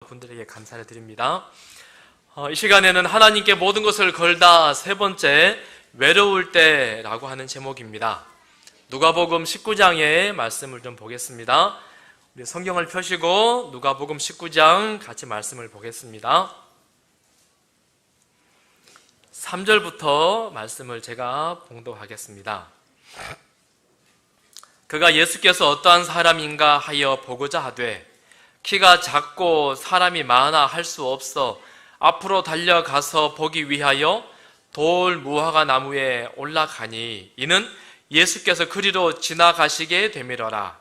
분들에게 감사를 드립니다. 이 시간에는 하나님께 모든 것을 걸다 세 번째, 외로울 때라고 하는 제목입니다. 누가복음 19장의 말씀을 좀 보겠습니다. 우리 성경을 펴시고 누가복음 19장 같이 말씀을 보겠습니다. 3절부터 말씀을 제가 봉독하겠습니다. 그가 예수께서 어떠한 사람인가 하여 보고자 하되 키가 작고 사람이 많아 할 수 없어 앞으로 달려가서 보기 위하여 돌 무화과 나무에 올라가니 이는 예수께서 그리로 지나가시게 되밀어라.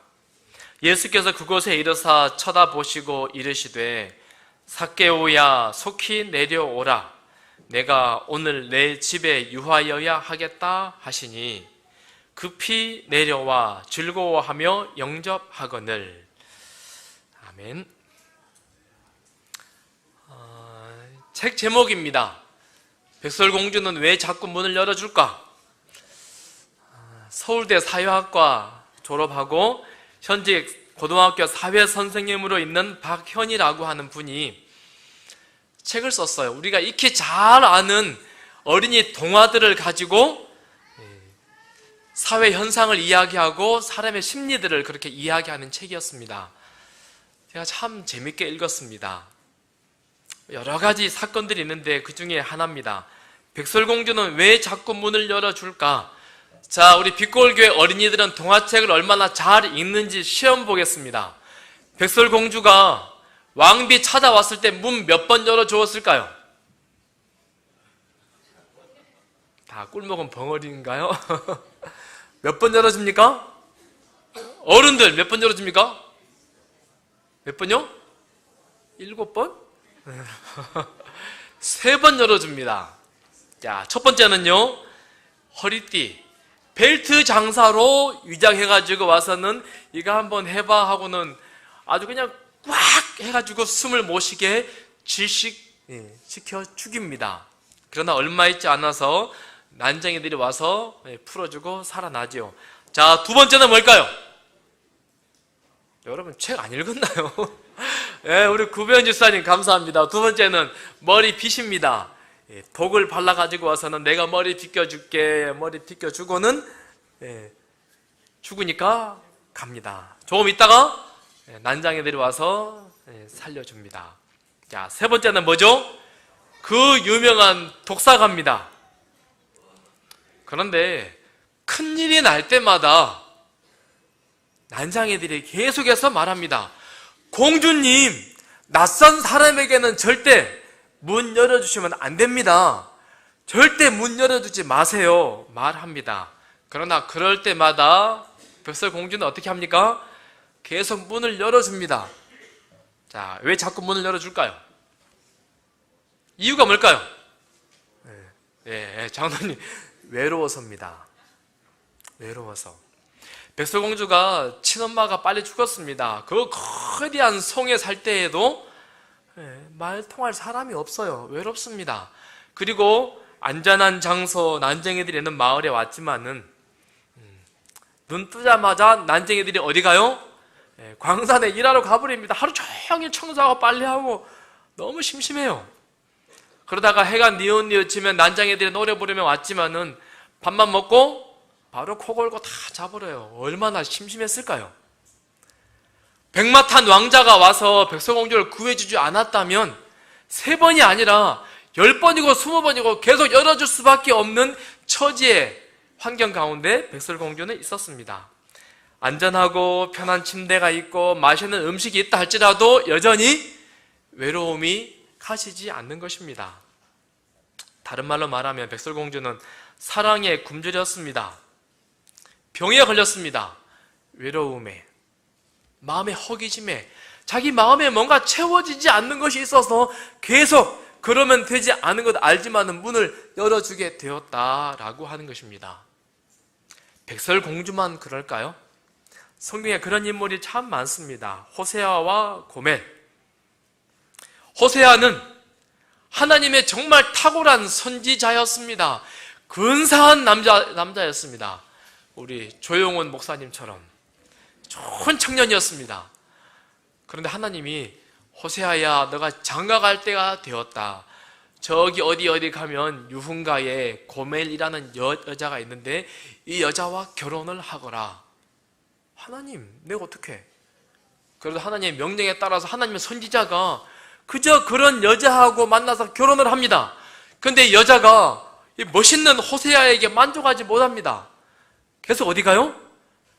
예수께서 그곳에 이르사 쳐다보시고 이르시되 삭개오야 속히 내려오라. 내가 오늘 내 집에 유하여야 하겠다 하시니 급히 내려와 즐거워하며 영접하거늘. 아멘. 책 제목입니다. 백설공주는 왜 자꾸 문을 열어줄까? 서울대 사회학과 졸업하고 현재 고등학교 사회선생님으로 있는 박현이라고 하는 분이 책을 썼어요. 우리가 익히 잘 아는 어린이 동화들을 가지고 사회 현상을 이야기하고 사람의 심리들을 그렇게 이야기하는 책이었습니다. 제가 참 재밌게 읽었습니다. 여러 가지 사건들이 있는데 그 중에 하나입니다. 백설공주는 왜 자꾸 문을 열어줄까? 자, 우리 빛골교회 어린이들은 동화책을 얼마나 잘 읽는지 시험 보겠습니다. 백설공주가 왕비 찾아왔을 때 문 몇 번 열어주었을까요? 다 꿀먹은 벙어리인가요? 몇 번 열어줍니까? 어른들 몇 번 열어줍니까? 몇 번요? 7번? 3번 열어줍니다. 자, 첫 번째는요, 허리띠, 벨트 장사로 위장해가지고 와서는 이거 한번 해봐 하고는 아주 그냥 꽉 해가지고 숨을 못 쉬게 질식시켜 죽입니다. 그러나 얼마 있지 않아서 난쟁이들이 와서 풀어주고 살아나죠. 자, 두 번째는 뭘까요? 여러분 책 안 읽었나요? 예, 우리 구변 집사님 감사합니다. 두 번째는 머리 빗입니다. 독을 발라가지고 와서는 내가 머리 빗겨줄게, 머리 빗겨주고는 죽으니까 갑니다. 조금 있다가 난장이들이 와서 살려줍니다. 자, 세 번째는 뭐죠? 그 유명한 독사가입니다. 그런데 큰일이 날 때마다 난장이들이 계속해서 말합니다. 공주님, 낯선 사람에게는 절대 문 열어주시면 안 됩니다. 절대 문 열어주지 마세요. 말합니다. 그러나 그럴 때마다 백설공주는 어떻게 합니까? 계속 문을 열어줍니다. 자, 왜 자꾸 문을 열어줄까요? 이유가 뭘까요? 장로님, 외로워서입니다. 외로워서. 백설공주가 친엄마가 빨리 죽었습니다. 그 거대한 성에 살 때에도 말 통할 사람이 없어요. 외롭습니다. 그리고 안전한 장소, 난쟁이들이 있는 마을에 왔지만은 눈 뜨자마자 난쟁이들이 어디 가요? 광산에 일하러 가버립니다. 하루 종일 청소하고 빨래하고 너무 심심해요. 그러다가 해가 뉘엿뉘엿지면 난쟁이들이 노래 부르며 왔지만은 밥만 먹고 바로 코 골고 다 자버려요. 얼마나 심심했을까요? 백마탄 왕자가 와서 백설공주를 구해주지 않았다면 3번이 아니라 10번이고 20번이고 계속 열어줄 수밖에 없는 처지의 환경 가운데 백설공주는 있었습니다. 안전하고 편한 침대가 있고 맛있는 음식이 있다 할지라도 여전히 외로움이 가시지 않는 것입니다. 다른 말로 말하면 백설공주는 사랑에 굶주렸습니다. 병에 걸렸습니다. 외로움에, 마음의 허기짐에, 자기 마음에 뭔가 채워지지 않는 것이 있어서 계속 그러면 되지 않은 것 알지만은 문을 열어주게 되었다라고 하는 것입니다. 백설공주만 그럴까요? 성경에 그런 인물이 참 많습니다. 호세아와 고멜. 호세아는 하나님의 정말 탁월한 선지자였습니다. 근사한 남자였습니다. 우리 조용훈 목사님처럼 좋은 청년이었습니다. 그런데 하나님이 호세아야, 너가 장가갈 때가 되었다. 저기 어디 가면 유흥가에 고멜이라는 여자가 있는데 이 여자와 결혼을 하거라. 하나님, 내가 어떻게? 그래도 하나님의 명령에 따라서 하나님의 선지자가 그저 그런 여자하고 만나서 결혼을 합니다. 그런데 여자가 이 멋있는 호세아에게 만족하지 못합니다. 그래서 어디 가요?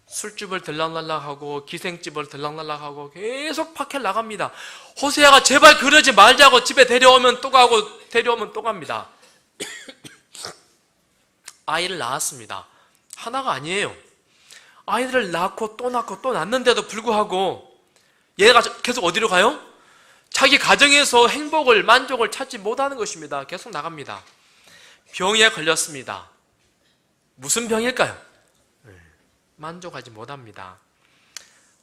술집을 들락날락하고 기생집을 들락날락하고 계속 밖에 나갑니다. 호세아가 제발 그러지 말자고 집에 데려오면 또 가고 데려오면 또 갑니다. 아이를 낳았습니다. 하나가 아니에요. 아이들을 낳고 또 낳는데도 불구하고 얘가 계속 어디로 가요? 자기 가정에서 행복을, 만족을 찾지 못하는 것입니다. 계속 나갑니다. 병에 걸렸습니다. 무슨 병일까요? 만족하지 못합니다.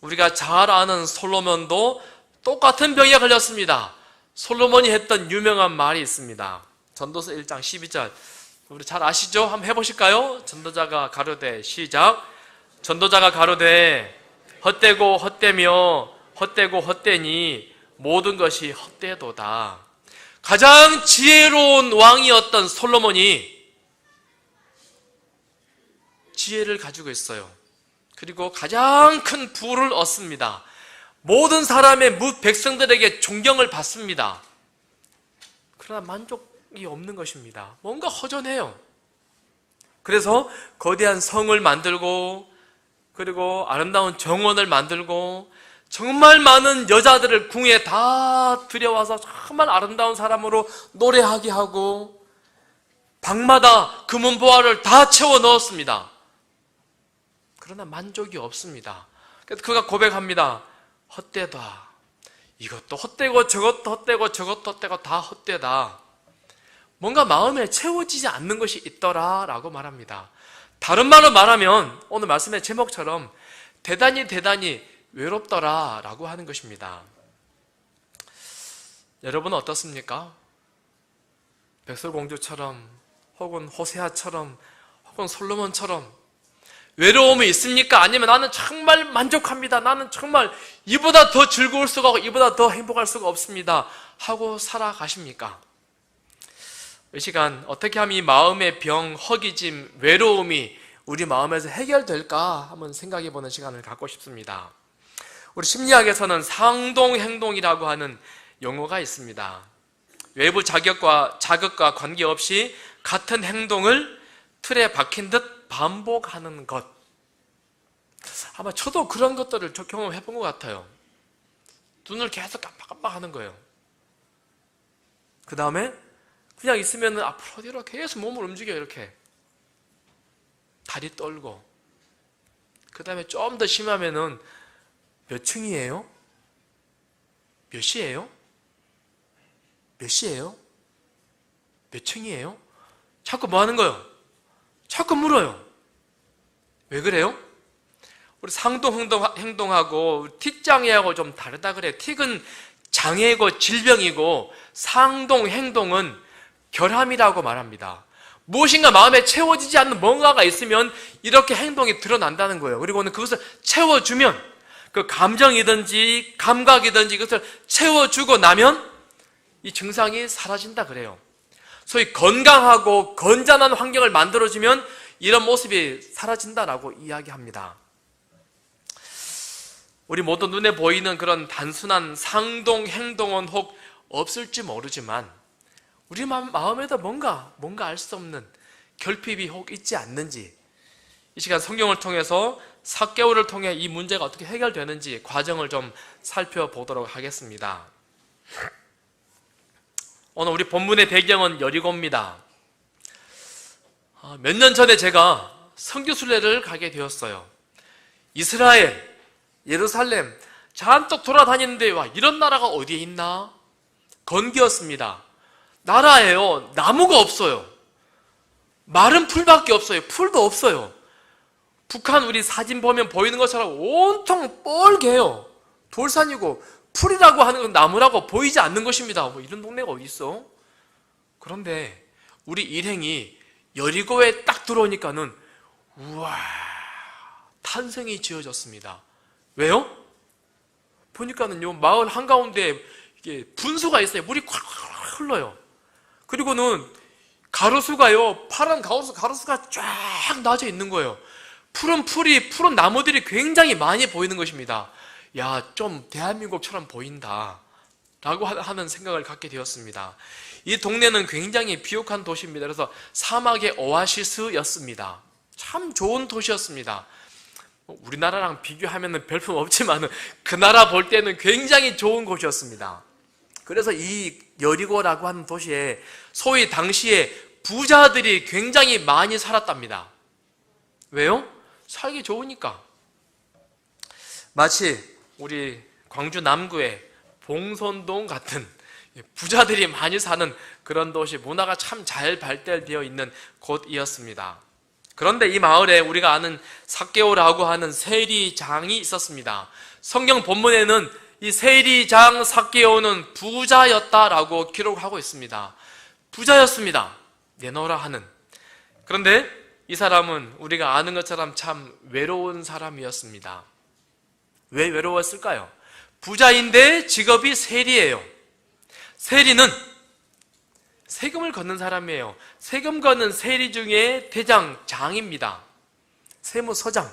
우리가 잘 아는 솔로몬도 똑같은 병에 걸렸습니다. 솔로몬이 했던 유명한 말이 있습니다. 전도서 1장 12절. 우리 잘 아시죠? 한번 해보실까요? 전도자가 가로되, 시작. 전도자가 가로되 헛되고 헛되며 헛되고 헛되니 모든 것이 헛되도다. 가장 지혜로운 왕이었던 솔로몬이 지혜를 가지고 있어요. 그리고 가장 큰 부를 얻습니다. 모든 사람의 백성들에게 존경을 받습니다. 그러나 만족이 없는 것입니다. 뭔가 허전해요. 그래서 거대한 성을 만들고 그리고 아름다운 정원을 만들고 정말 많은 여자들을 궁에 다 들여와서 정말 아름다운 사람으로 노래하게 하고 방마다 금은보화를 다 채워 넣었습니다. 그러나 만족이 없습니다. 그래서 그가 고백합니다. 헛되다. 이것도 헛되고 저것도 헛되고 저것도 헛되고 다 헛되다. 뭔가 마음에 채워지지 않는 것이 있더라 라고 말합니다. 다른 말로 말하면 오늘 말씀의 제목처럼 대단히 외롭더라 라고 하는 것입니다. 여러분은 어떻습니까? 백설공주처럼 혹은 호세아처럼 혹은 솔로몬처럼 외로움이 있습니까? 아니면 나는 정말 만족합니다. 나는 정말 이보다 더 즐거울 수가 없고 이보다 더 행복할 수가 없습니다. 하고 살아가십니까? 이 시간 어떻게 하면 이 마음의 병, 허기짐, 외로움이 우리 마음에서 해결될까 한번 생각해보는 시간을 갖고 싶습니다. 우리 심리학에서는 상동행동이라고 하는 용어가 있습니다. 외부 자극과 관계없이 같은 행동을 틀에 박힌 듯 반복하는 것. 아마 저도 그런 것들을 경험해 본 것 같아요. 눈을 계속 깜빡깜빡 하는 거예요. 그 다음에 그냥 있으면 앞으로 뒤로 계속 몸을 움직여요. 이렇게 다리 떨고. 그 다음에 좀 더 심하면은 몇 층이에요? 몇 시예요? 몇 시예요? 몇 층이에요? 자꾸 뭐 하는 거예요? 자꾸 물어요. 왜 그래요? 우리 상동행동하고 틱장애하고 좀 다르다 그래요. 틱은 장애고 질병이고 상동행동은 결함이라고 말합니다. 무엇인가 마음에 채워지지 않는 뭔가가 있으면 이렇게 행동이 드러난다는 거예요. 그리고는 그것을 채워주면 그 감정이든지 감각이든지 그것을 채워주고 나면 이 증상이 사라진다 그래요. 소위 건강하고 건전한 환경을 만들어주면 이런 모습이 사라진다라고 이야기합니다. 우리 모두 눈에 보이는 그런 단순한 상동 행동은 혹 없을지 모르지만 우리 마음에도 뭔가 알 수 없는 결핍이 혹 있지 않는지 이 시간 성경을 통해서 삭개오를 통해 이 문제가 어떻게 해결되는지 과정을 좀 살펴보도록 하겠습니다. 오늘 우리 본문의 배경은 여리고입니다. 몇 년 전에 제가 선교순례를 가게 되었어요. 이스라엘, 예루살렘 잔뜩 돌아다니는데 와 이런 나라가 어디에 있나? 건기였습니다. 나라예요. 나무가 없어요. 마른 풀밖에 없어요. 풀도 없어요. 북한 우리 사진 보면 보이는 것처럼 온통 뻘개요. 돌산이고 풀이라고 하는 건 나무라고 보이지 않는 것입니다. 뭐 이런 동네가 어디 있어? 그런데 우리 일행이 여리고에 딱 들어오니까는 우와 탄성이 지어졌습니다. 왜요? 보니까는 요 마을 한가운데 분수가 있어요. 물이 콸콸 흘러요. 그리고는 가로수가요, 파란 가로수가 쫙 나져 있는 거예요. 푸른 풀이, 푸른 나무들이 굉장히 많이 보이는 것입니다. 야, 좀 대한민국처럼 보인다 라고 하는 생각을 갖게 되었습니다. 이 동네는 굉장히 비옥한 도시입니다. 그래서 사막의 오아시스였습니다. 참 좋은 도시였습니다. 우리나라랑 비교하면 별품 없지만 그 나라 볼 때는 굉장히 좋은 곳이었습니다. 그래서 이 여리고라고 하는 도시에 소위 당시에 부자들이 굉장히 많이 살았답니다. 왜요? 살기 좋으니까. 마치 우리 광주 남구의 봉선동 같은 부자들이 많이 사는 그런 도시, 문화가 참 잘 발달되어 있는 곳이었습니다. 그런데 이 마을에 우리가 아는 삭개오라고 하는 세리장이 있었습니다. 성경 본문에는 이 세리장 삭개오는 부자였다라고 기록하고 있습니다. 부자였습니다. 내놓으라 하는. 그런데 이 사람은 우리가 아는 것처럼 참 외로운 사람이었습니다. 왜 외로웠을까요? 부자인데 직업이 세리예요. 세리는 세금을 걷는 사람이에요. 세금 걷는 세리 중에 대장장입니다. 세무서장.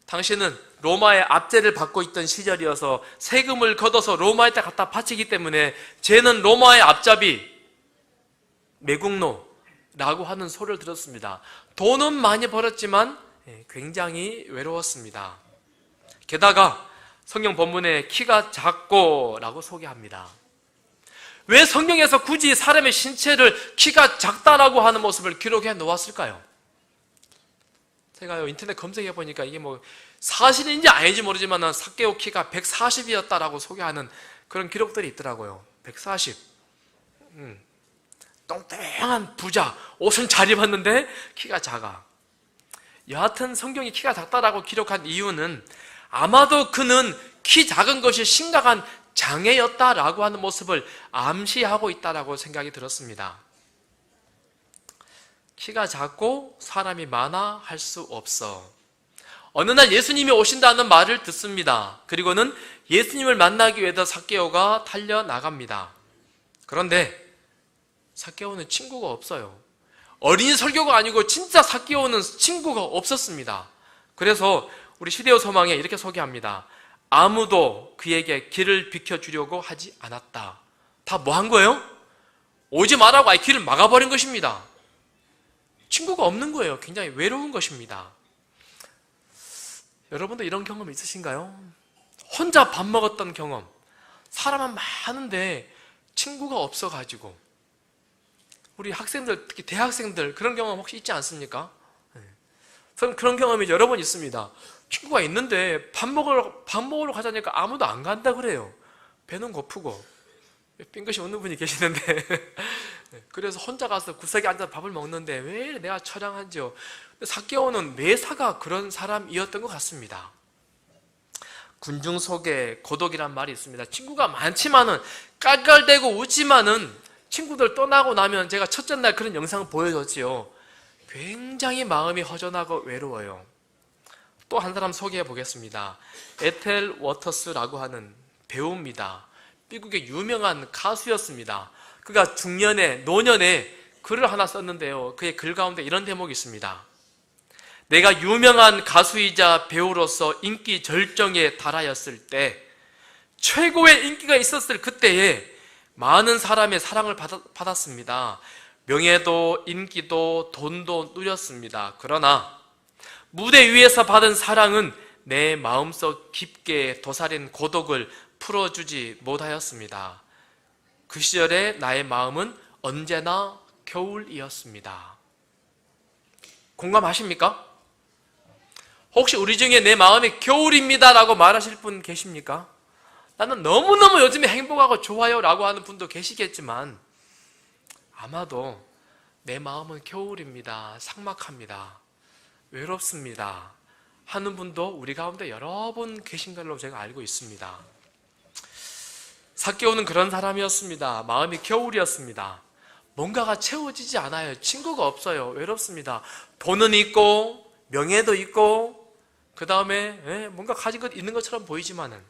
당시는 로마의 압제를 받고 있던 시절이어서 세금을 걷어서 로마에다 갖다 바치기 때문에 쟤는 로마의 앞잡이, 매국노라고 하는 소리를 들었습니다. 돈은 많이 벌었지만 굉장히 외로웠습니다. 게다가 성경 본문에 키가 작고라고 소개합니다. 왜 성경에서 굳이 사람의 신체를 키가 작다라고 하는 모습을 기록해 놓았을까요? 제가요 인터넷 검색해 보니까 이게 뭐 사실인지 아닌지 모르지만 삭개오 키가 140이었다라고 소개하는 그런 기록들이 있더라고요. 140. 똥똥한 부자, 옷은 잘 입었는데 키가 작아. 여하튼 성경이 키가 작다라고 기록한 이유는 아마도 그는 키 작은 것이 심각한 장애였다라고 하는 모습을 암시하고 있다라고 생각이 들었습니다. 키가 작고 사람이 많아 할 수 없어. 어느 날 예수님이 오신다는 말을 듣습니다. 그리고는 예수님을 만나기 위해서 삭개오가 달려나갑니다. 그런데 삭개오는 친구가 없어요. 어린이 설교가 아니고 진짜 삭개오는 친구가 없었습니다. 그래서 우리 시대오 소망에 이렇게 소개합니다. 아무도 그에게 길을 비켜주려고 하지 않았다. 다 뭐 한 거예요? 오지 말라고 아예 길을 막아버린 것입니다. 친구가 없는 거예요. 굉장히 외로운 것입니다. 여러분도 이런 경험 있으신가요? 혼자 밥 먹었던 경험. 사람은 많은데 친구가 없어가지고. 우리 학생들, 특히 대학생들 그런 경험 혹시 있지 않습니까? 저는 그런 경험이 여러 번 있습니다. 친구가 있는데 밥 먹으러 가자니까 아무도 안 간다 그래요. 배는 고프고. 빙긋이 웃는 분이 계시는데 그래서 혼자 가서 구석에 앉아서 밥을 먹는데 왜 이래 내가 처량한지요. 삭개오는 매사가 그런 사람이었던 것 같습니다. 군중 속에 고독이란 말이 있습니다. 친구가 많지만은 깔깔대고 웃지만은 친구들 떠나고 나면 제가 첫째 날 그런 영상을 보여줬지요. 굉장히 마음이 허전하고 외로워요. 또 한 사람 소개해 보겠습니다. 에텔 워터스라고 하는 배우입니다. 미국의 유명한 가수였습니다. 그가 노년에 글을 하나 썼는데요. 그의 글 가운데 이런 대목이 있습니다. 내가 유명한 가수이자 배우로서 인기 절정에 달하였을 때, 최고의 인기가 있었을 그때에 많은 사람의 사랑을 받았습니다. 명예도 인기도 돈도 누렸습니다. 그러나 무대 위에서 받은 사랑은 내 마음속 깊게 도사린 고독을 풀어주지 못하였습니다. 그 시절에 나의 마음은 언제나 겨울이었습니다. 공감하십니까? 혹시 우리 중에 내 마음이 겨울입니다 라고 말하실 분 계십니까? 나는 너무너무 요즘에 행복하고 좋아요 라고 하는 분도 계시겠지만 아마도 내 마음은 겨울입니다. 삭막합니다. 외롭습니다. 하는 분도 우리 가운데 여러 분 계신 걸로 제가 알고 있습니다. 삭개오는 그런 사람이었습니다. 마음이 겨울이었습니다. 뭔가가 채워지지 않아요. 친구가 없어요. 외롭습니다. 돈은 있고 명예도 있고 그 다음에 뭔가 가진 것 있는 것처럼 보이지만은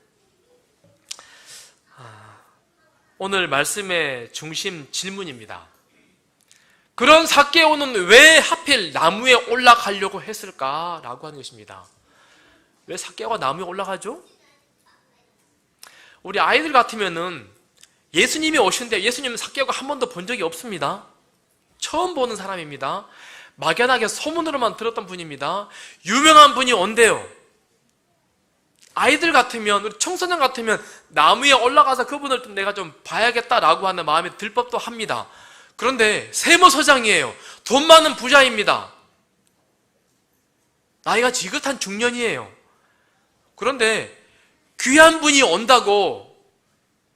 오늘 말씀의 중심 질문입니다. 그런 삭개오는 왜 하필 나무에 올라가려고 했을까라고 하는 것입니다. 왜 삭개오가 나무에 올라가죠? 우리 아이들 같으면은 예수님이 오시는데 예수님은 삭개오가 한 번도 본 적이 없습니다. 처음 보는 사람입니다. 막연하게 소문으로만 들었던 분입니다. 유명한 분이 온대요. 아이들 같으면, 우리 청소년 같으면 나무에 올라가서 그분을 좀 내가 좀 봐야겠다라고 하는 마음이 들 법도 합니다. 그런데 세무서장이에요. 돈 많은 부자입니다. 나이가 지긋한 중년이에요. 그런데 귀한 분이 온다고,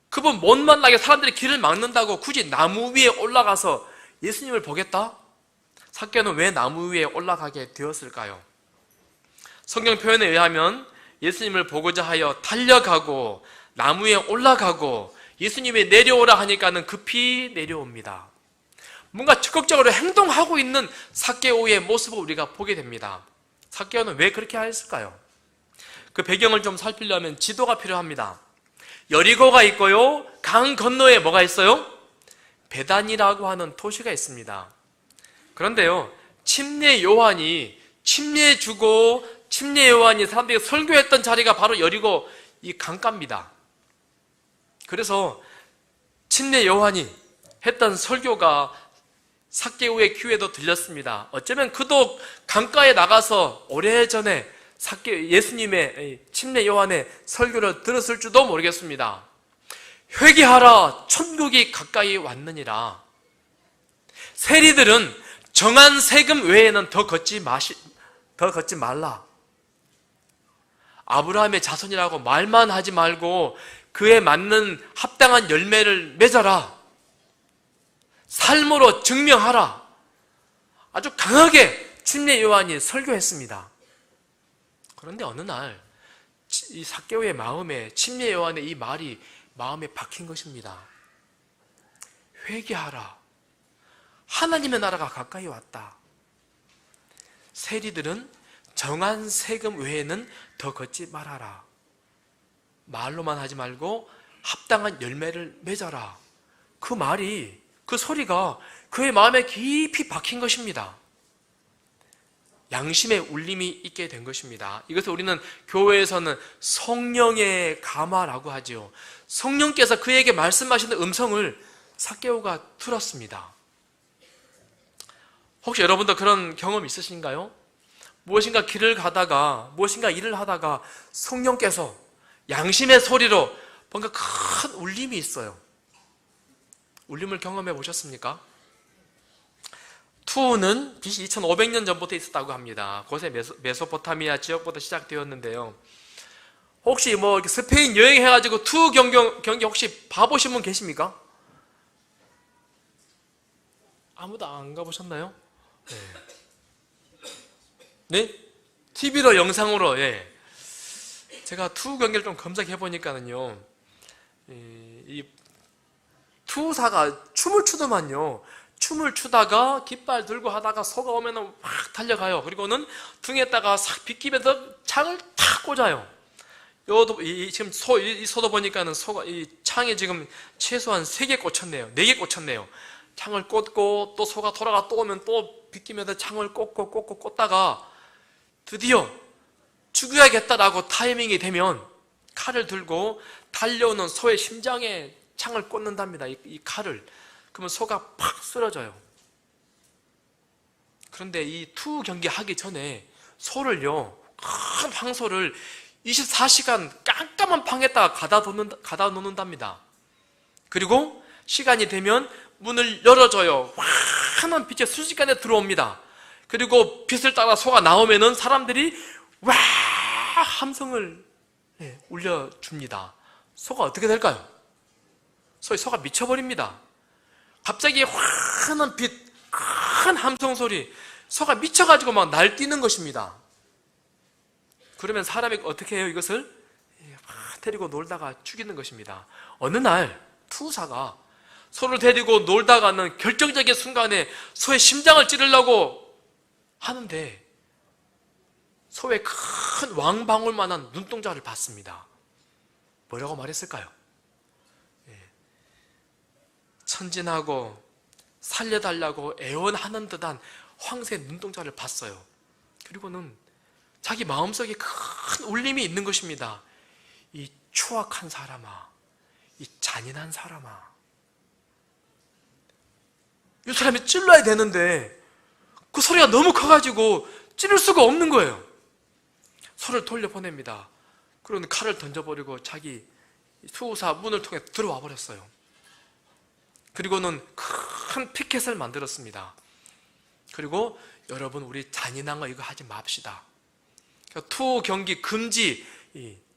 그분 못 만나게 사람들이 길을 막는다고 굳이 나무 위에 올라가서 예수님을 보겠다? 삭개오는 왜 나무 위에 올라가게 되었을까요? 성경 표현에 의하면 예수님을 보고자 하여 달려가고 나무에 올라가고 예수님이 내려오라 하니까는 급히 내려옵니다. 뭔가 적극적으로 행동하고 있는 삭개오의 모습을 우리가 보게 됩니다. 삭개오는 왜 그렇게 하였을까요? 그 배경을 좀 살피려면 지도가 필요합니다. 여리고가 있고요, 강 건너에 뭐가 있어요? 베단이라고 하는 도시가 있습니다. 그런데요, 침례 요한이 사람들이 설교했던 자리가 바로 여리고 이 강가입니다. 그래서 침례 요한이 했던 설교가 삭개오의 귀에도 들렸습니다. 어쩌면 그도 강가에 나가서 오래전에 예수님의 침례 요한의 설교를 들었을지도 모르겠습니다. 회개하라, 천국이 가까이 왔느니라. 세리들은 정한 세금 외에는 더 걷지 말라. 아브라함의 자손이라고 말만 하지 말고 그에 맞는 합당한 열매를 맺어라. 삶으로 증명하라. 아주 강하게 침례 요한이 설교했습니다. 그런데 어느 날 이 삭개오의 마음에 침례 요한의 이 말이 마음에 박힌 것입니다. 회개하라. 하나님의 나라가 가까이 왔다. 세리들은 정한 세금 외에는 더 걷지 말아라. 말로만 하지 말고 합당한 열매를 맺어라. 그 말이, 그 소리가 그의 마음에 깊이 박힌 것입니다. 양심의 울림이 있게 된 것입니다. 이것을 우리는 교회에서는 성령의 감화라고 하죠. 성령께서 그에게 말씀하시는 음성을 삭개오가 들었습니다. 혹시 여러분도 그런 경험 있으신가요? 무엇인가 길을 가다가, 무엇인가 일을 하다가 성령께서 양심의 소리로 뭔가 큰 울림이 있어요. 울림을 경험해 보셨습니까? 투우는 BC 2500년 전부터 있었다고 합니다. 그곳에 메소포타미아 지역부터 시작되었는데요. 혹시 뭐 스페인 여행해가지고 투우 경기 혹시 봐보신 분 계십니까? 아무도 안 가보셨나요? 네? TV로 영상으로, 예. 제가 투우 경기를 좀 검색해 보니까는요, 이 투우사가 춤을 추더만요. 춤을 추다가 깃발 들고 하다가 소가 오면은 확 달려가요. 그리고는 등에다가 싹 비끼면서 창을 탁 꽂아요. 지금 이 소도 보니까는 소가 이 창에 지금 최소한 3개 꽂혔네요. 4개 꽂혔네요. 창을 꽂고 또 소가 돌아가 또 오면 또 비끼면서 창을 꽂다가 드디어 죽여야겠다라고 타이밍이 되면 칼을 들고 달려오는 소의 심장에 창을 꽂는답니다. 이 칼을. 그러면 소가 팍 쓰러져요. 그런데 이 투 경기 하기 전에 소를요, 큰 황소를 24시간 깜깜한 방에다가 가다 놓는답니다. 그리고 시간이 되면 문을 열어줘요. 환한 빛이 순식간에 들어옵니다. 그리고 빛을 따라 소가 나오면은 사람들이 와 함성을 울려줍니다. 소가 어떻게 될까요? 소가 미쳐버립니다. 갑자기 환한 빛, 큰 함성 소리, 소가 미쳐가지고 막 날뛰는 것입니다. 그러면 사람이 어떻게 해요? 이것을 막 데리고 놀다가 죽이는 것입니다. 어느 날 투사가 소를 데리고 놀다가는 결정적인 순간에 소의 심장을 찌르려고 하는데 소의 큰 왕방울만한 눈동자를 봤습니다. 뭐라고 말했을까요? 선진하고 살려달라고 애원하는 듯한 황새의 눈동자를 봤어요. 그리고는 자기 마음속에 큰 울림이 있는 것입니다. 이 추악한 사람아, 이 잔인한 사람아, 이 사람이 찔러야 되는데 그 소리가 너무 커가지고 찌를 수가 없는 거예요. 손을 돌려보냅니다. 그러는 칼을 던져버리고 자기 수호사 문을 통해 들어와 버렸어요. 그리고는 큰 피켓을 만들었습니다. 그리고 여러분, 우리 잔인한 거 이거 하지 맙시다. 투 경기 금지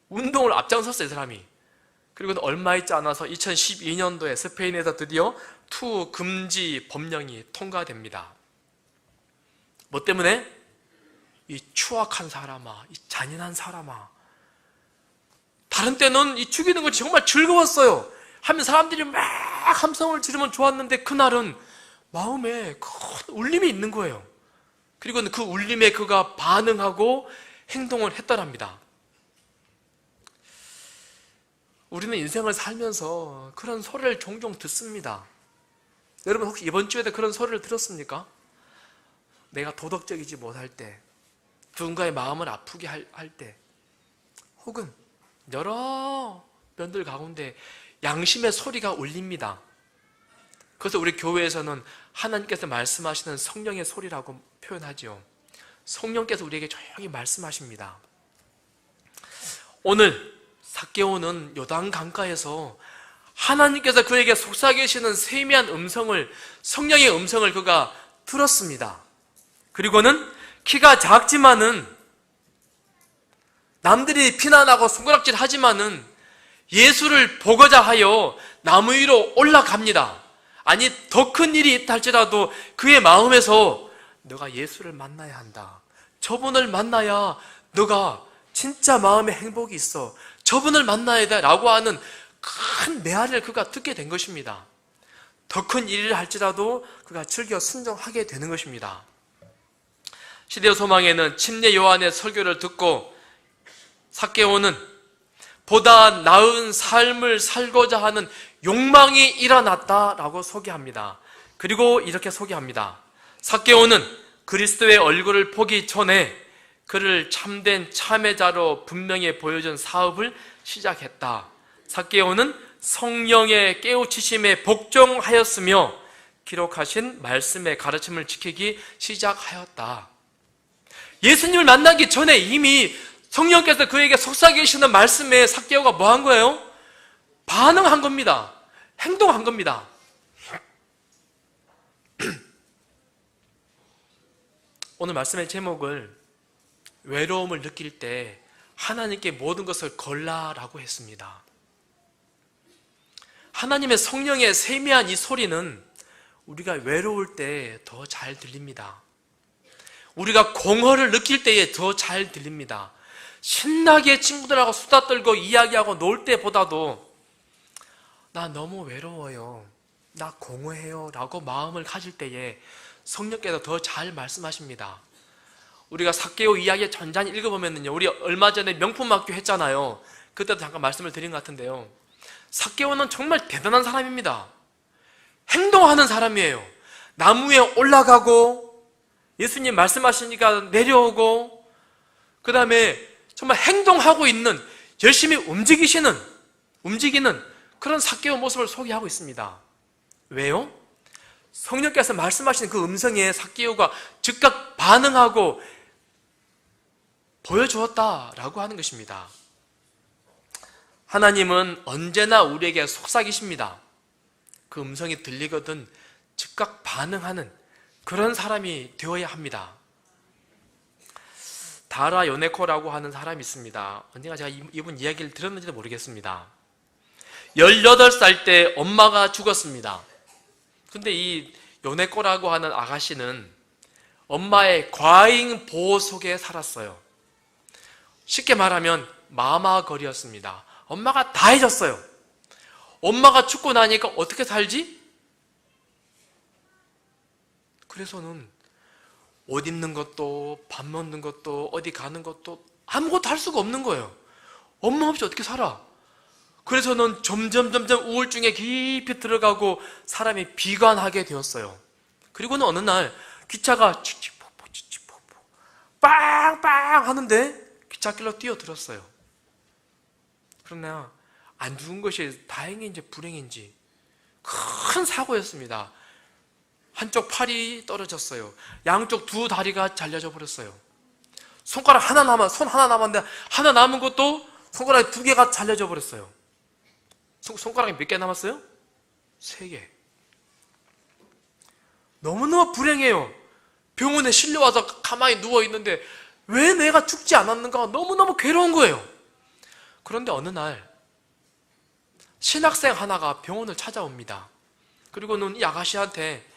운동을 앞장섰어요, 이 사람이. 그리고 얼마 있지 않아서 2012년도에 스페인에서 드디어 투 금지 법령이 통과됩니다. 뭐 때문에? 이 추악한 사람아, 이 잔인한 사람아. 다른 때는 이 죽이는 건 정말 즐거웠어요. 하면 사람들이 막 함성을 지르면 좋았는데 그날은 마음에 큰 울림이 있는 거예요. 그리고 그 울림에 그가 반응하고 행동을 했더랍니다. 우리는 인생을 살면서 그런 소리를 종종 듣습니다. 여러분, 혹시 이번 주에도 그런 소리를 들었습니까? 내가 도덕적이지 못할 때, 누군가의 마음을 아프게 할 때, 혹은 여러 면들 가운데 양심의 소리가 울립니다. 그래서 우리 교회에서는 하나님께서 말씀하시는 성령의 소리라고 표현하죠. 성령께서 우리에게 조용히 말씀하십니다. 오늘 삭개오는 요단 강가에서 하나님께서 그에게 속삭이시는 세미한 음성을, 성령의 음성을 그가 들었습니다. 그리고는 키가 작지만은, 남들이 비난하고 손가락질 하지만은 예수를 보고자 하여 나무 위로 올라갑니다. 아니, 더 큰 일이 있다 할지라도 그의 마음에서 너가 예수를 만나야 한다. 저분을 만나야 너가 진짜 마음의 행복이 있어. 저분을 만나야 돼 라고 하는 큰 메아리를 그가 듣게 된 것입니다. 더 큰 일을 할지라도 그가 즐겨 순종하게 되는 것입니다. 시대의 소망에는 침례 요한의 설교를 듣고 삭개오는 보다 나은 삶을 살고자 하는 욕망이 일어났다라고 소개합니다. 그리고 이렇게 소개합니다. 삭개오는 그리스도의 얼굴을 보기 전에 그를 참된 참회자로 분명히 보여준 사업을 시작했다. 삭개오는 성령의 깨우치심에 복종하였으며 기록하신 말씀의 가르침을 지키기 시작하였다. 예수님을 만나기 전에 이미 성령께서 그에게 속삭이시는 말씀에 삭개오가 뭐 한 거예요? 반응한 겁니다. 행동한 겁니다. 오늘 말씀의 제목을 외로움을 느낄 때 하나님께 모든 것을 걸라라고 했습니다. 하나님의 성령의 세미한 이 소리는 우리가 외로울 때 더 잘 들립니다. 우리가 공허를 느낄 때에 더 잘 들립니다. 신나게 친구들하고 수다 떨고 이야기하고 놀 때보다도 나 너무 외로워요, 나 공허해요 라고 마음을 가질 때에 성령께서 더 잘 말씀하십니다. 우리가 삭개오 이야기 전잔 읽어보면요, 우리 얼마 전에 명품학교 했잖아요. 그때도 잠깐 말씀을 드린 것 같은데요, 삭개오는 정말 대단한 사람입니다. 행동하는 사람이에요. 나무에 올라가고 예수님 말씀하시니까 내려오고, 그 다음에 정말 행동하고 있는, 열심히 움직이는 그런 삭개오 모습을 소개하고 있습니다. 왜요? 성령께서 말씀하시는 그 음성에 삭개오가 즉각 반응하고 보여주었다라고 하는 것입니다. 하나님은 언제나 우리에게 속삭이십니다. 그 음성이 들리거든 즉각 반응하는 그런 사람이 되어야 합니다. 다라 요네코라고 하는 사람이 있습니다. 언젠가 제가 이분 이야기를 들었는지도 모르겠습니다. 18살 때 엄마가 죽었습니다. 근데 이 요네코라고 하는 아가씨는 엄마의 과잉 보호 속에 살았어요. 쉽게 말하면 마마걸이었습니다. 엄마가 다 해줬어요. 엄마가 죽고 나니까 어떻게 살지? 그래서는 옷 입는 것도, 밥 먹는 것도, 어디 가는 것도 아무것도 할 수가 없는 거예요. 엄마 없이 어떻게 살아? 그래서는 점점 우울증에 깊이 들어가고 사람이 비관하게 되었어요. 그리고는 어느 날 기차가 칙칙폭폭 빵빵 하는데 기찻길로 뛰어들었어요. 그러나 안 죽은 것이 다행인지 불행인지 큰 사고였습니다. 한쪽 팔이 떨어졌어요. 양쪽 두 다리가 잘려져 버렸어요. 손 하나 남았는데 하나 남은 것도 손가락 두 개가 잘려져 버렸어요. 손가락이 몇 개 남았어요? 3개. 너무너무 불행해요. 병원에 실려와서 가만히 누워있는데 왜 내가 죽지 않았는가 너무너무 괴로운 거예요. 그런데 어느 날 신학생 하나가 병원을 찾아옵니다. 그리고는 이 아가씨한테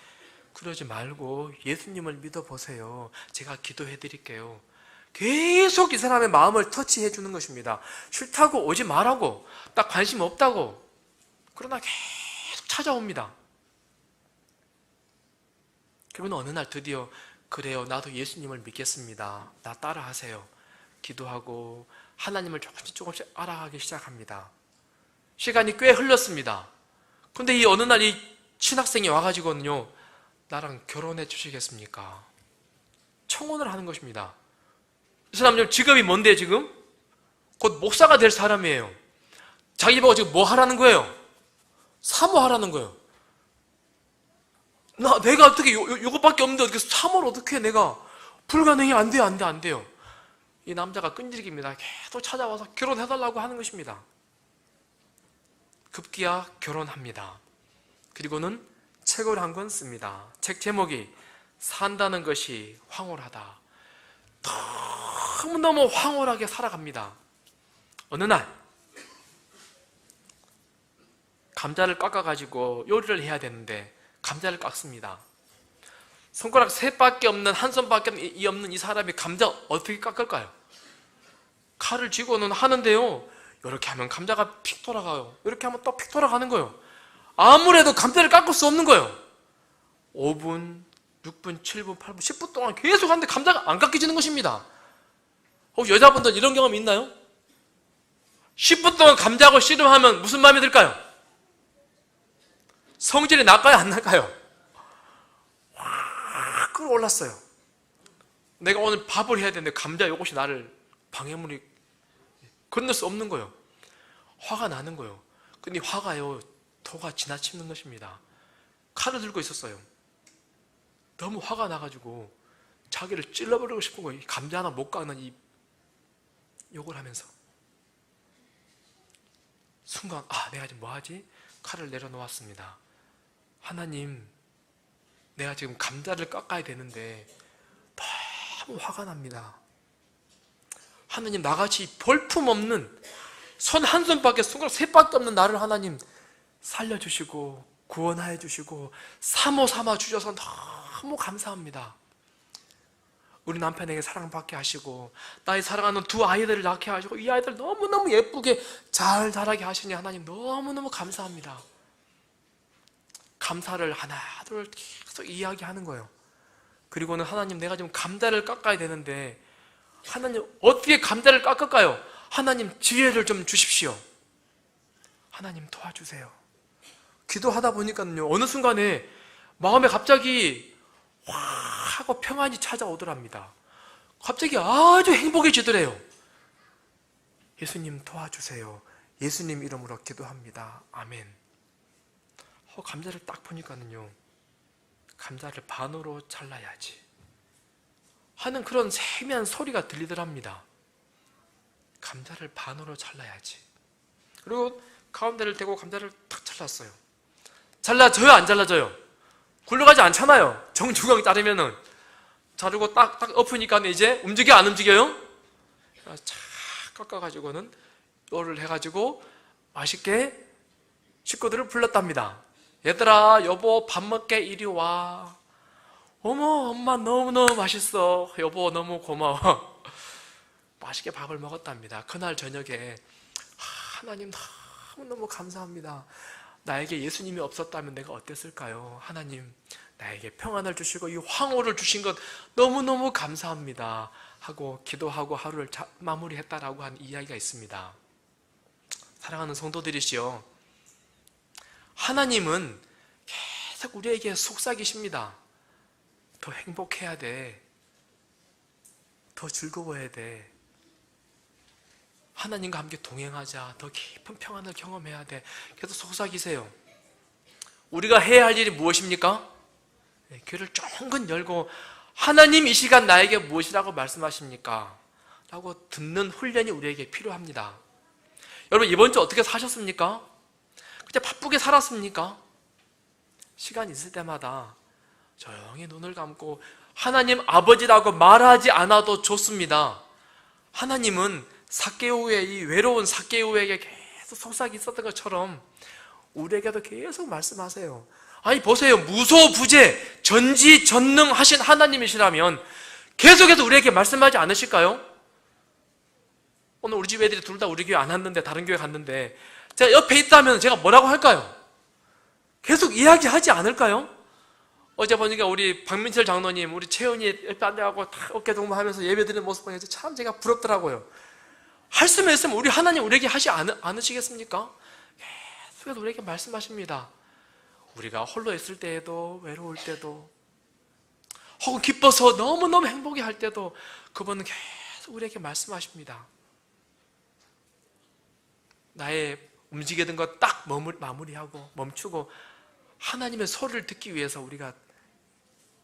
그러지 말고 예수님을 믿어보세요. 제가 기도해 드릴게요. 계속 이 사람의 마음을 터치해 주는 것입니다. 싫다고 오지 말라고, 딱 관심 없다고. 그러나 계속 찾아옵니다. 그러면 어느 날 드디어 그래요, 나도 예수님을 믿겠습니다. 나 따라하세요. 기도하고 하나님을 조금씩 알아가기 시작합니다. 시간이 꽤 흘렀습니다. 근데 이 어느 날 이 신학생이 와가지고는요, 나랑 결혼해 주시겠습니까? 청혼을 하는 것입니다. 이 사람 직업이 뭔데 지금? 곧 목사가 될 사람이에요. 자기 보고 지금 뭐 하라는 거예요? 사모하라는 거예요. 내가 어떻게 요것밖에 없는데 어떻게 사모를 어떻게 해? 내가 불가능해. 안 돼요. 이 남자가 끈질깁니다. 계속 찾아와서 결혼해달라고 하는 것입니다. 급기야 결혼합니다. 그리고는 책을 한 권 씁니다. 책 제목이 산다는 것이 황홀하다. 너무너무 황홀하게 살아갑니다. 어느 날 감자를 깎아가지고 요리를 해야 되는데 감자를 깎습니다. 손가락 3밖에 없는, 한 손밖에 없는 이 사람이 감자 어떻게 깎을까요? 칼을 쥐고는 하는데요, 이렇게 하면 감자가 픽 돌아가요. 이렇게 하면 또 픽 돌아가는 거예요. 아무래도 감자를 깎을 수 없는 거예요. 5분, 6분, 7분, 8분, 10분 동안 계속 하는데 감자가 안 깎여지는 것입니다. 혹시 여자분들 이런 경험 있나요? 10분 동안 감자하고 씨름하면 무슨 마음이 들까요? 성질이 날까요, 안 날까요? 확 끌어올랐어요. 내가 오늘 밥을 해야 되는데 감자 이것이 나를 방해물이 건널 수 없는 거예요. 화가 나는 거예요. 근데 화가요, 도가 지나치는 것입니다. 칼을 들고 있었어요. 너무 화가 나가지고 자기를 찔러버리고 싶은 거예요. 감자 하나 못 깎는 이 욕을 하면서. 순간 내가 지금 뭐하지? 칼을 내려놓았습니다. 하나님, 내가 지금 감자를 깎아야 되는데 너무 화가 납니다. 하나님, 나같이 볼품없는 손 한 손밖에, 손가락 3밖에 없는 나를 하나님 살려주시고 구원하여 주시고 사모 삼아 주셔서 너무 감사합니다. 우리 남편에게 사랑받게 하시고 나의 사랑하는 2 아이들을 낳게 하시고 이 아이들 너무너무 예쁘게 잘 자라게 하시니 하나님 너무너무 감사합니다. 감사를 하나 둘 계속 이야기하는 거예요. 그리고는 하나님, 내가 지금 감자를 깎아야 되는데 하나님 어떻게 감자를 깎을까요? 하나님 지혜를 좀 주십시오. 하나님 도와주세요. 기도하다 보니까요, 어느 순간에 마음에 갑자기 확 하고 평안이 찾아오더랍니다. 갑자기 아주 행복해지더래요. 예수님 도와주세요. 예수님 이름으로 기도합니다. 아멘. 감자를 딱 보니까는요, 감자를 반으로 잘라야지 하는 그런 세미한 소리가 들리더랍니다. 감자를 반으로 잘라야지. 그리고 가운데를 대고 감자를 탁 잘랐어요. 잘라져요, 안 잘라져요? 굴러가지 않잖아요. 정중앙 자르면은. 자르고 딱 엎으니까 이제 움직여, 안 움직여요? 착 깎아가지고는 요를 해가지고 맛있게 식구들을 불렀답니다. 얘들아, 여보 밥 먹게 이리 와. 어머, 엄마 너무너무 맛있어. 여보 너무 고마워. 맛있게 밥을 먹었답니다. 그날 저녁에 하나님 너무너무 감사합니다. 나에게 예수님이 없었다면 내가 어땠을까요? 하나님, 나에게 평안을 주시고 이 황홀을 주신 것 너무너무 감사합니다 하고 기도하고 하루를 마무리했다라고 하는 이야기가 있습니다. 사랑하는 성도들이시여, 하나님은 계속 우리에게 속삭이십니다. 더 행복해야 돼. 더 즐거워야 돼. 하나님과 함께 동행하자. 더 깊은 평안을 경험해야 돼. 계속 속삭이세요. 우리가 해야 할 일이 무엇입니까? 귀를 쫑긋 열고 하나님 이 시간 나에게 무엇이라고 말씀하십니까? 라고 듣는 훈련이 우리에게 필요합니다. 여러분, 이번 주 어떻게 사셨습니까? 그냥 바쁘게 살았습니까? 시간 있을 때마다 조용히 눈을 감고 하나님 아버지라고 말하지 않아도 좋습니다. 하나님은 삭개오의 이 외로운 삭개오에게 계속 속삭이 있었던 것처럼 우리에게도 계속 말씀하세요. 아니 보세요, 무소부재 전지전능하신 하나님이시라면 계속해서 우리에게 말씀하지 않으실까요? 오늘 우리 집 애들이 둘 다 우리 교회 안 왔는데 다른 교회 갔는데 제가 옆에 있다면 제가 뭐라고 할까요? 계속 이야기하지 않을까요? 어제 보니까 우리 박민철 장로님, 우리 채연이 옆에 앉아가고 다 어깨동무하면서 예배드리는 모습 보니까 참 제가 부럽더라고요. 할 수만 있으면 우리 하나님 우리에게 하지 않으시겠습니까? 계속해서 우리에게 말씀하십니다. 우리가 홀로 있을 때에도, 외로울 때도, 혹은 기뻐서 너무너무 행복해 할 때도 그분은 계속 우리에게 말씀하십니다. 나의 움직이던 것 딱 마무리하고 멈추고 하나님의 소리를 듣기 위해서 우리가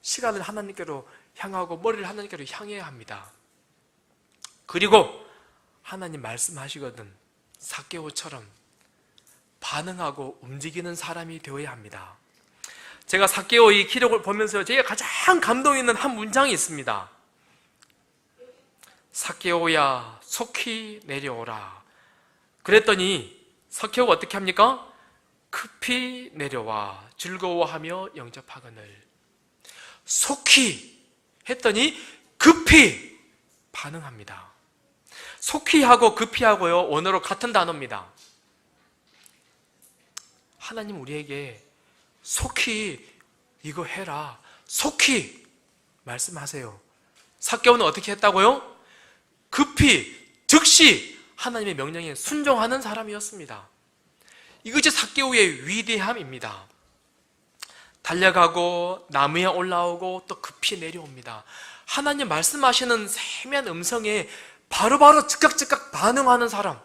시간을 하나님께로 향하고 머리를 하나님께로 향해야 합니다. 그리고 하나님 말씀하시거든 삭개오처럼 반응하고 움직이는 사람이 되어야 합니다. 제가 삭개오 이 기록을 보면서 제가 가장 감동 있는 한 문장이 있습니다. 삭개오야 속히 내려오라. 그랬더니 삭개오가 어떻게 합니까? 급히 내려와 즐거워하며 영접하거늘. 속히 했더니 급히 반응합니다. 속히 하고 급히 하고요, 원어로 같은 단어입니다. 하나님 우리에게 속히 이거 해라, 속히 말씀하세요. 삭개오는 어떻게 했다고요? 급히 즉시 하나님의 명령에 순종하는 사람이었습니다. 이것이 삭개오의 위대함입니다. 달려가고 나무에 올라오고 또 급히 내려옵니다. 하나님 말씀하시는 세미한 음성에 바로바로 즉각 반응하는 사람.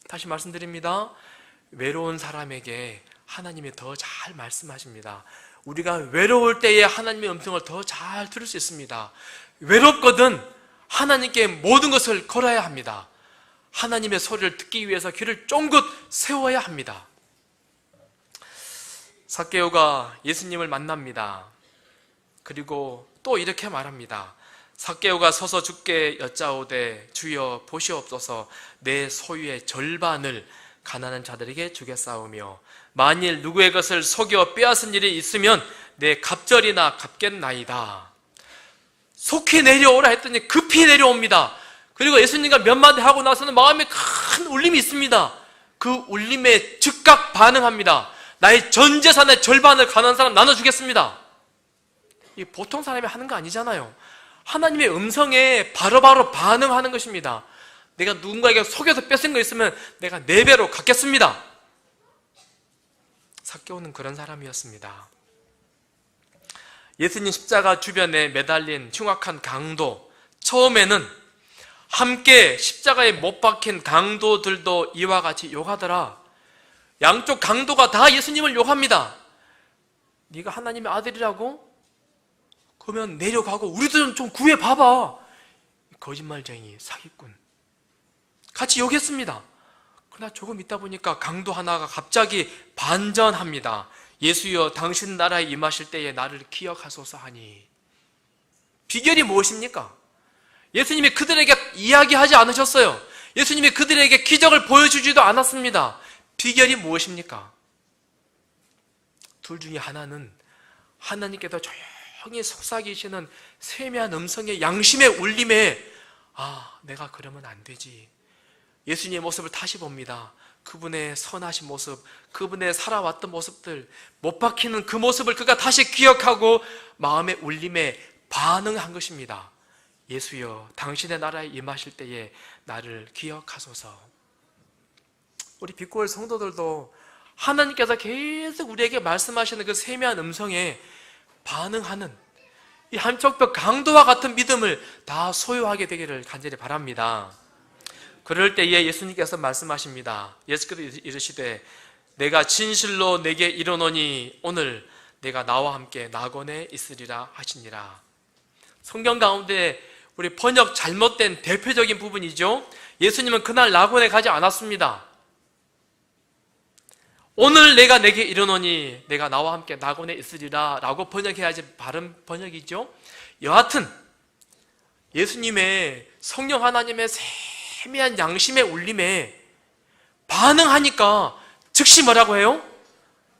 다시 말씀드립니다. 외로운 사람에게 하나님이 더 잘 말씀하십니다. 우리가 외로울 때에 하나님의 음성을 더 잘 들을 수 있습니다. 외롭거든 하나님께 모든 것을 걸어야 합니다. 하나님의 소리를 듣기 위해서 귀를 쫑긋 세워야 합니다. 삭개오가 예수님을 만납니다. 그리고 또 이렇게 말합니다. 삭개오가 서서 주께 여짜오되 주여 보시옵소서 내 소유의 절반을 가난한 자들에게 주겠사오며 만일 누구의 것을 속여 빼앗은 일이 있으면 내 갑절이나 갚겠나이다. 속히 내려오라 했더니 급히 내려옵니다. 그리고 예수님과 몇 마디 하고 나서는 마음에 큰 울림이 있습니다. 그 울림에 즉각 반응합니다. 나의 전 재산의 절반을 가난한 사람 나눠주겠습니다. 이 보통 사람이 하는 거 아니잖아요. 하나님의 음성에 바로바로 반응하는 것입니다. 내가 누군가에게 속여서 뺏은 거 있으면 내가 4배로 갚겠습니다. 삭개오는 그런 사람이었습니다. 예수님 십자가 주변에 매달린 흉악한 강도, 처음에는 함께 십자가에 못 박힌 강도들도 이와 같이 욕하더라. 양쪽 강도가 다 예수님을 욕합니다. 네가 하나님의 아들이라고? 그러면 내려가고 우리도 좀 구해봐봐. 거짓말쟁이, 사기꾼. 같이 욕했습니다. 그러나 조금 있다 보니까 강도 하나가 갑자기 반전합니다. 예수여 당신 나라에 임하실 때에 나를 기억하소서 하니. 비결이 무엇입니까? 예수님이 그들에게 이야기하지 않으셨어요. 예수님이 그들에게 기적을 보여주지도 않았습니다. 비결이 무엇입니까? 둘 중에 하나는 하나님께서 조용히 속삭이시는 세미한 음성의 양심의 울림에 내가 그러면 안 되지. 예수님의 모습을 다시 봅니다. 그분의 선하신 모습, 그분의 살아왔던 모습들, 못 박히는 그 모습을 그가 다시 기억하고 마음의 울림에 반응한 것입니다. 예수여 당신의 나라에 임하실 때에 나를 기억하소서. 우리 빛고울 성도들도 하나님께서 계속 우리에게 말씀하시는 그 세미한 음성에 반응하는 이 한쪽 벽 강도와 같은 믿음을 다 소유하게 되기를 간절히 바랍니다. 그럴 때에 예수님께서 말씀하십니다. 예수께서 이르시되 내가 진실로 내게 이르노니 오늘 내가 나와 함께 낙원에 있으리라 하시니라. 성경 가운데 우리 번역 잘못된 대표적인 부분이죠. 예수님은 그날 낙원에 가지 않았습니다. 오늘 내가 내게 이르노니 내가 나와 함께 낙원에 있으리라 라고 번역해야지 바른 번역이죠. 여하튼 예수님의 성령 하나님의 세미한 양심의 울림에 반응하니까 즉시 뭐라고 해요?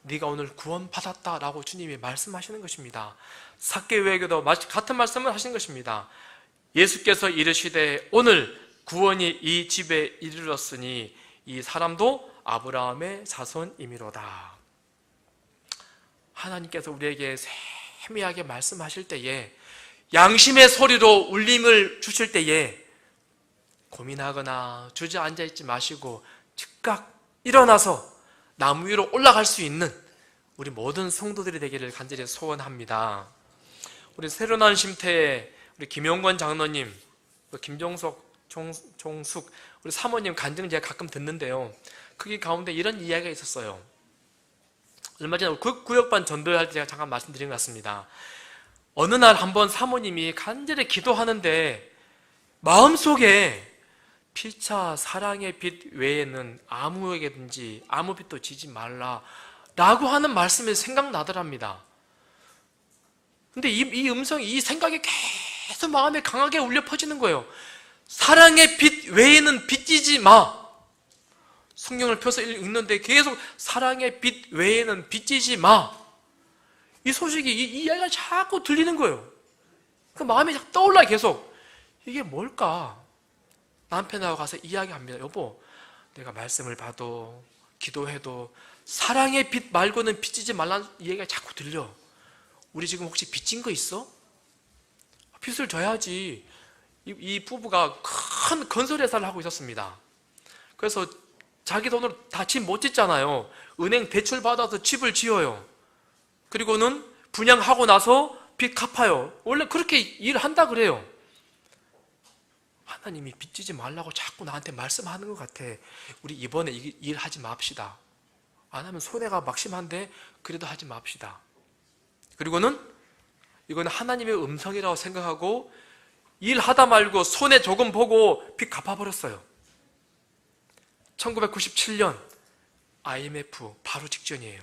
네가 오늘 구원받았다 라고 주님이 말씀하시는 것입니다. 삭개오에게도 같은 말씀을 하신 것입니다. 예수께서 이르시되 오늘 구원이 이 집에 이르렀으니 이 사람도 아브라함의 자손이미로다. 하나님께서 우리에게 세미하게 말씀하실 때에 양심의 소리로 울림을 주실 때에 고민하거나 주저앉아 있지 마시고 즉각 일어나서 나무 위로 올라갈 수 있는 우리 모든 성도들이 되기를 간절히 소원합니다. 우리 새로난 쉼터에 우리 김용건 장로님, 김종석, 종숙 우리 사모님 간증 제가 가끔 듣는데요. 거기 가운데 이런 이야기가 있었어요. 얼마 전에 구역반 전도할 때 제가 잠깐 말씀드린 것 같습니다. 어느 날 한번 사모님이 간절히 기도하는데 마음속에 피차 사랑의 빛 외에는 아무에게든지 아무 빛도 지지 말라 라고 하는 말씀이 생각나더랍니다. 근데 이 음성이, 이 생각이 계속 마음에 강하게 울려 퍼지는 거예요. 사랑의 빛 외에는 빛지지 마. 성경을 펴서 읽는데 계속 사랑의 빛 외에는 빛지지 마. 이 소식이, 이 이야기가 자꾸 들리는 거예요. 그 마음이 자꾸 떠올라 계속. 이게 뭘까? 남편하고 가서 이야기합니다. 여보, 내가 말씀을 봐도 기도해도 사랑의 빛 말고는 빛지지 말라는 이야기가 자꾸 들려. 우리 지금 혹시 빚진 거 있어? 빚을 져야지. 이 부부가 큰 건설회사를 하고 있었습니다. 그래서 자기 돈으로 다 집 못 짓잖아요. 은행 대출 받아서 집을 지어요. 그리고는 분양하고 나서 빚 갚아요. 원래 그렇게 일한다 그래요. 하나님이 빚지지 말라고 자꾸 나한테 말씀하는 것 같아. 우리 이번에 일하지 맙시다. 안 하면 손해가 막심한데 그래도 하지 맙시다. 그리고는 이건 하나님의 음성이라고 생각하고 일하다 말고 손해 조금 보고 빚 갚아버렸어요. 1997년 IMF 바로 직전이에요.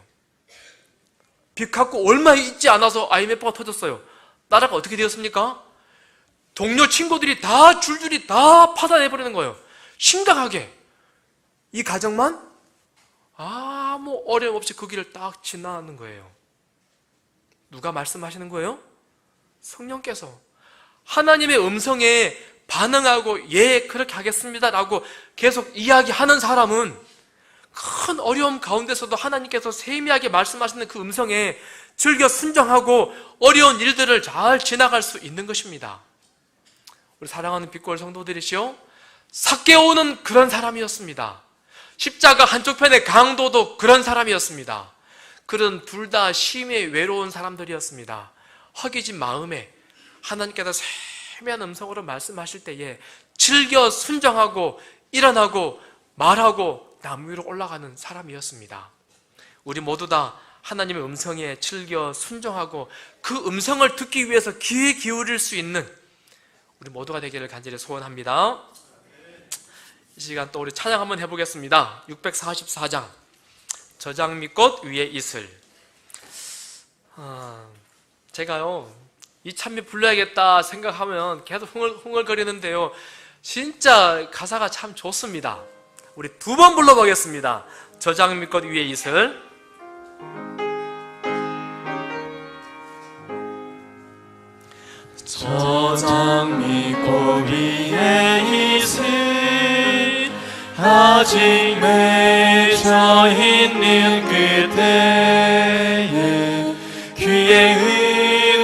빚 갚고 얼마 있지 않아서 IMF가 터졌어요. 나라가 어떻게 되었습니까? 동료 친구들이 다 줄줄이 다 파산해버리는 거예요. 심각하게. 이 가정만 아무 어려움 없이 그 길을 딱 지나가는 거예요. 누가 말씀하시는 거예요? 성령께서 하나님의 음성에 반응하고 예 그렇게 하겠습니다 라고 계속 이야기하는 사람은 큰 어려움 가운데서도 하나님께서 세미하게 말씀하시는 그 음성에 즐겨 순종하고 어려운 일들을 잘 지나갈 수 있는 것입니다. 우리 사랑하는 빛골 성도들이시오, 삭개오는 그런 사람이었습니다. 십자가 한쪽 편의 강도도 그런 사람이었습니다. 그런 둘 다 심히 외로운 사람들이었습니다. 허기진 마음에 하나님께서 세미한 음성으로 말씀하실 때에 즐겨 순종하고 일어나고 말하고 나무 위로 올라가는 사람이었습니다. 우리 모두 다 하나님의 음성에 즐겨 순종하고 그 음성을 듣기 위해서 귀 기울일 수 있는 우리 모두가 되기를 간절히 소원합니다. 이 시간 또 우리 찬양 한번 해보겠습니다. 644장 저장미꽃 위에 이슬. 제가요 이 찬미 불러야겠다 생각하면 계속 흥얼거리는데요, 진짜 가사가 참 좋습니다. 우리 두 번 불러보겠습니다. 저장미꽃 위에 이슬. 저장미꽃 위에 이슬 아직 맺혀 있는 그때에 귀에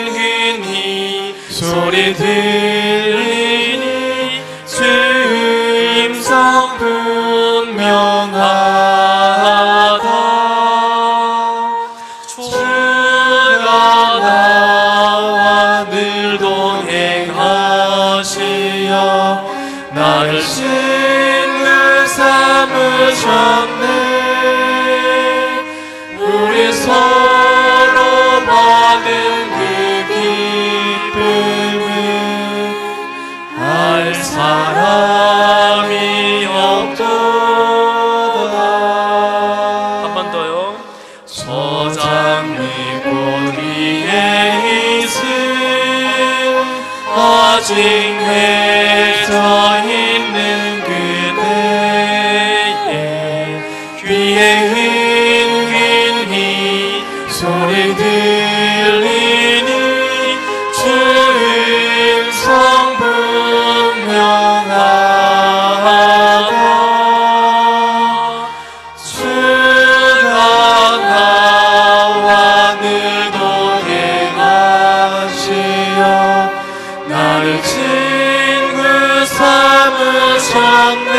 은근히 소리 들리니 주 음성 분명하니 서로 받은 그 기쁨을 알 사람이 없도다. 한 번 더요. 서장미 꼬리에 있음 아직 맺어 있는 그대의 귀에 은근히 소리 들리니 주 음성 분명하다. 주가 나와 느도게 하시어 나를 친구 삼으셨네.